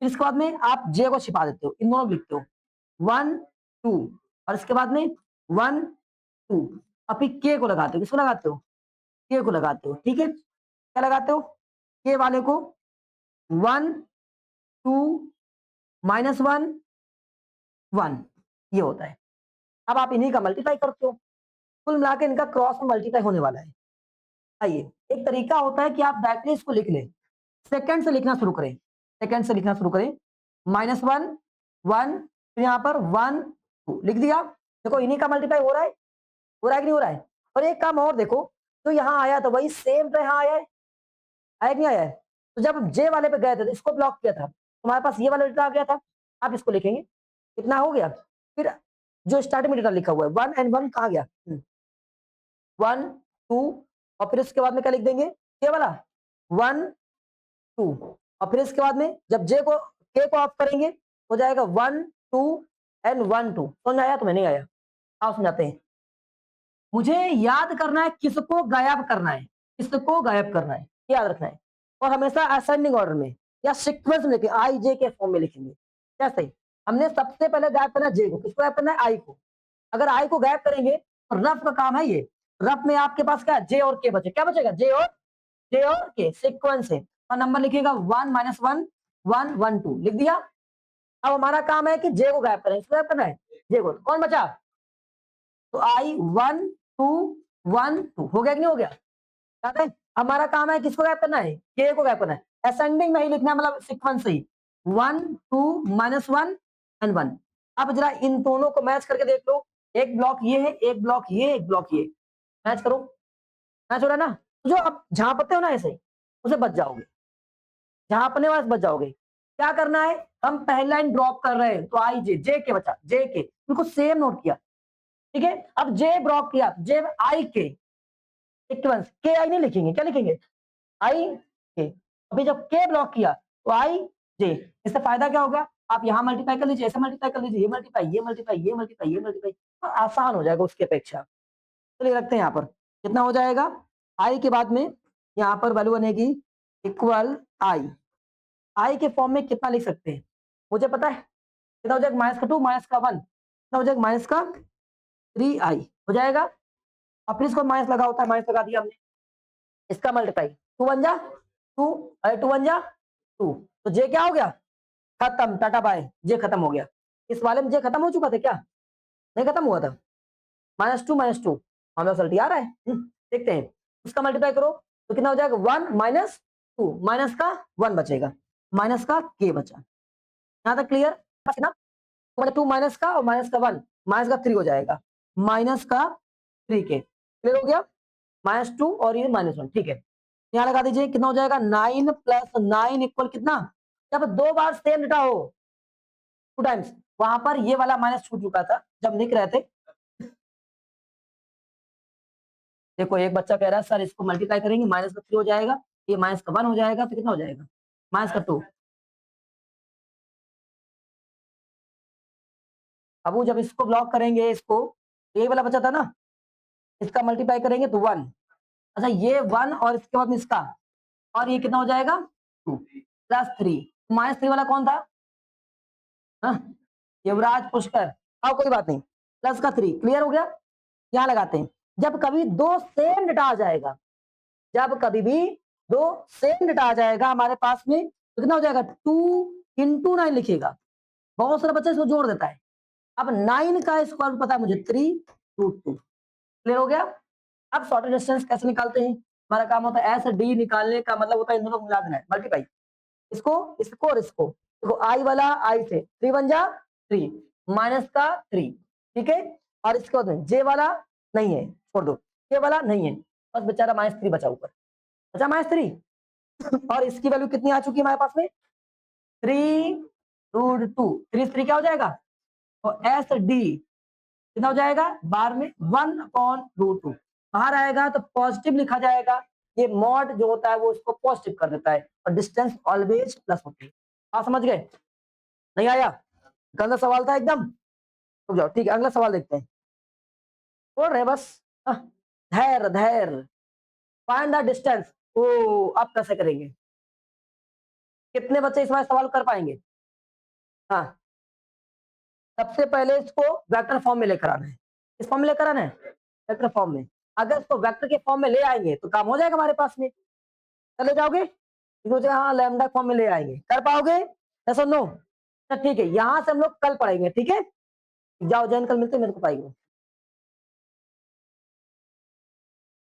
फिर इसके बाद में आप जे को छिपा देते हो, इन दोनों लिखते हो 1 2, और इसके बाद में 1 2, और फिर के को लगाते हो, किसको लगाते हो, के को लगाते हो, ठीक है, क्या लगाते हो, के वाले को 1 2 माइनस 1 1, ये होता है। अब आप इन्हीं का मल्टीप्लाई करते हो, कुल मिला के इनका क्रॉस में मल्टीप्लाई होने वाला है, आइए, एक तरीका होता है कि आप डायरेक्टली इसको लिख लें, सेकंड से लिखना शुरू करें, सेकंड से लिखना शुरू करें, -1 1 फिर यहाँ पर 1 2 लिख दिया। देखो इन्हीं का मल्टीप्लाई हो रहा है कि नहीं हो रहा है? और एक काम और देखो, तो यहाँ आया तो वही सेम तो यहाँ आया कि नहीं आया है? तो जब जे वाले पे गए थे तो इसको ब्लॉक किया था, तुम्हारे पास ये वाला डेटा आ गया था, आप इसको लिखेंगे, कितना हो गया? फिर जो स्टार्टिंग में डेटा लिखा हुआ है 1 एंड 1 कहाँ गया? 1 2 और फिर इसके बाद में क्या लिख देंगे? ये वाला 1 2 और फिर इसके बाद में जब जे को के को ऑफ करेंगे हो जाएगा 1 2 एंड 1 2। समझ में आया? तुम्हें नहीं आया? आओ समझाते हैं। मुझे याद करना है किसको गायब करना है, किसको गायब करना है, याद रखना है। और हमेशा असेंडिंग ऑर्डर में या सीक्वेंस में लिखें, आई जे के फॉर्म में लिखेंगे। कैसे? हमने सबसे पहले गायब करना है जे को, किसको गायब करना है? आई को। अगर आई को गायब करेंगे तो रफ का काम है ये, रफ में आपके पास क्या है? जे और के बचे, क्या बचेगा? जे और के सीक्वेंस है और नंबर लिखिएगा 1 -1 1 1 2 लिख दिया। अब हमारा काम है कि जे को गायब करें, इसको गायब करना है जे को। कौन बचा? तो आई 1 2 1 2 हो गया कि नहीं हो गया? याद है? हमारा काम है किसको गायब करना है? के को गायब करना है। असेंडिंग में ही लिखना है, मतलब सीक्वेंस ही 1 2 -1 एंड 1। अब जरा इन दोनों को मैच करके देख लो, एक ब्लॉक ये है, एक ब्लॉक ये, एक ब्लॉक ये, मैच करो। मैच हो रहा है ना? तो जो आप झांपते हो ना ऐसे, उसे बच जाओगे, झांपने वाले से बच जाओगे। क्या करना है? हम पहली लाइन ड्रॉप कर रहे हैं तो आई जे, जे के बचा, जे के बिल्कुल सेम नोट किया, ठीक है। अब जे ड्रॉप किया, जे आई के सीक्वेंस, के आई नहीं लिखेंगे, क्या लिखेंगे? आई के। अभी जब के ब्लॉक किया तो आई जे, इससे फायदा क्या होगा? आप यहाँ मल्टीप्लाई कर लीजिए, ऐसे मल्टीप्लाई कर लीजिए, ये मल्टीप्लाई ये मल्टीप्लाई ये मल्टीप्लाई ये मल्टीप्लाई, आसान हो जाएगा उसकी अपेक्षा। चलिए रखते हैं यहाँ पर, कितना हो जाएगा? आई के बाद में यहाँ पर वैल्यू बनेगी इक्वल आई। आई के फॉर्म में कितना लिख सकते हैं? मुझे पता है कितना हो जाएगा, -2 -1 कितना हो जाएगा? -3i हो जाएगा। और फिर इसको माइनस लगा होता है, माइनस लगा दिया हमने, इसका मल्टीप्लाई 2 1 जा 2 अरे 2 1 जा 2, तो जे क्या हो गया? खत्म, टाटा बाय, जे खत्म हो गया। इस वाले में जे खत्म हो चुका था क्या? नहीं खत्म हुआ था। -2 हमें रिजल्ट आ रहा है। देखते हैं, उसका मल्टीप्लाई करो तो कितना हो जाएगा? 1 -2 माइनस का 1 बचेगा, माइनस का के बचा। यहाँ तक क्लियर? कितना? 2 माइनस का और माइनस का 1, माइनस का 3 हो जाएगा, माइनस का 3 के। क्लियर हो गया? -2 और ये -1, ठीक है। यहाँ लगा दीजिए, कितना हो जाएगा? 9 + 9 इक्वल कितना? जब दो बार सेम डेटा हो, 2 टाइम्स, वहां पर ये वाला माइनस छूट चुका था जब लिख रहे थे। देखो एक बच्चा कह रहा है सर इसको मल्टीप्लाई करेंगे, माइनस का 3 हो जाएगा, ये माइनस का 1 हो जाएगा, तो कितना हो जाएगा? माइनस का 2। अब वो जब इसको ब्लॉक करेंगे, इसको, ये वाला बचा था ना, इसका मल्टीप्लाई करेंगे तो 1। अच्छा ये 1 और इसके बाद में इसका, और ये कितना हो जाएगा? 2 + 3, -3 वाला कौन था? हाँ? युवराज पुष्कर। आओ कोई बात नहीं, प्लस का 3 क्लियर हो गया। यहाँ लगाते हैं, जब कभी दो सेम डेटा आ जाएगा, जब कभी भी दो सेम डेटा आ जाएगा हमारे पास में, तो कितना हो जाएगा? 2 × 9 लिखिएगा। बहुत सारा बच्चा इसको जोड़ देता है। अब 9 का स्क्वायर पता है मुझे, 3 √ 2। क्लियर हो गया? अब शॉर्टेस्ट डिस्टेंस कैसे निकालते हैं? हमारा काम होता है एस डी निकालने का, मतलब होता है इन दोनों को मिला देना है, मल्टीप्लाई, इसको इसको और इसको। देखो आई वाला आई से 3 1 जा 3, माइनस का 3, ठीक है। और इसके बाद जे वाला नहीं है, छोड़ दो, के वाला नहीं है, बस बेचारा -3 बचा ऊपर, बचा -3। और इसकी वैल्यू कितनी आ चुकी है हमारे पास में? 3 √ 2, 3 क्या हो जाएगा? और एस डी कितना हो जाएगा? बार में 1/√2 बाहर आएगा तो पॉजिटिव लिखा जाएगा। ये मॉड जो होता है वो इसको पॉजिटिव कर देता है, और डिस्टेंस ऑलवेज प्लस होती है। आप समझ गए? नहीं आया? गंदा सवाल था एकदम। रुक जाओ, ठीक है, अगला सवाल देखते हैं। बोल रहे बस, धैर्य धैर्य। Find the distance. ओ अब कैसे करेंगे? कितने बच्चे इस बार सवाल कर पाएंगे? हाँ, सबसे पहले इसको वेक्टर फॉर्म में लेकर आना है। किस फॉर्म में लेकर आना है? वेक्टर फॉर्म में। अगर इसको वेक्टर के फॉर्म में ले आएंगे तो काम हो जाएगा हमारे पास में। चले जाओगे? हाँ, लैम्डा फॉर्म में ले आएंगे, कर पाओगे? यस और नो? ठीक है, यहाँ से हम लोग कल पढ़ेंगे, ठीक है। जाओ जैन, कल मिलते हैं, मेरे को पाएंगे।